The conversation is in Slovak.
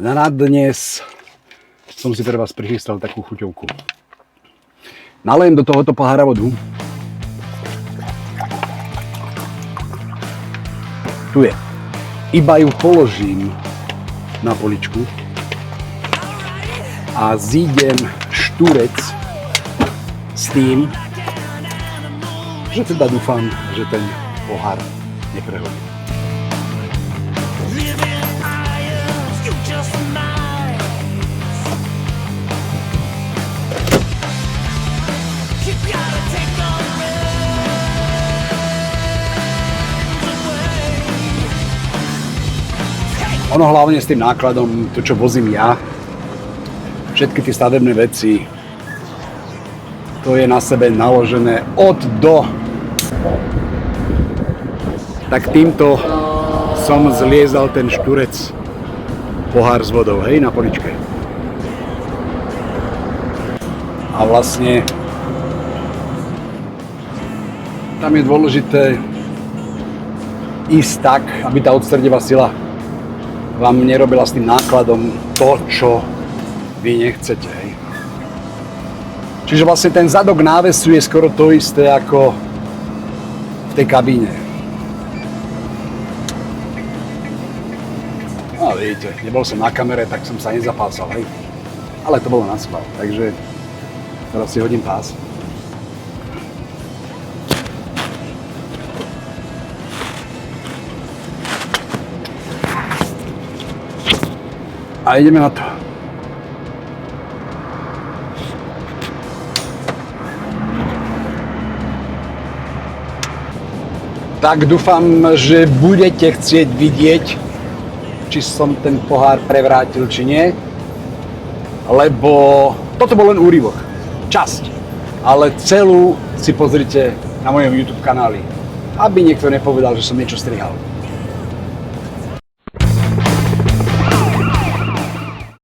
Na dnes som si pre vás prichystal takú chuťovku. Nalejem do tohoto pohára vodu. Tu je. Iba ju položím na poličku a zídem štúrec s tým, že teda dúfam, že ten pohár neprehodí. Ono hlavne s tým nákladom, to čo vozím ja, všetky tie stavebné veci, to je na sebe naložené od do. Tak týmto som zliezal ten štúrec, pohár s vodou, hej, na poličke. A vlastne tam je dôležité ísť tak, aby tá odstredivá sila vám nerobila s tým nákladom to, čo vy nechcete. Hej. Čiže vlastne ten zadok návesu je skoro to isté ako v tej kabíne. No vidíte, nebol som na kamere, tak som sa nezapásal, hej. Ale to bolo na schvál, takže teraz si hodím pás. A ideme na to. Tak dúfam, že budete chcieť vidieť, či som ten pohár prevrátil, či nie. Lebo toto bol len úryvok. Časť. Ale celú si pozrite na mojom YouTube kanáli. Aby niekto nepovedal, že som niečo strihal.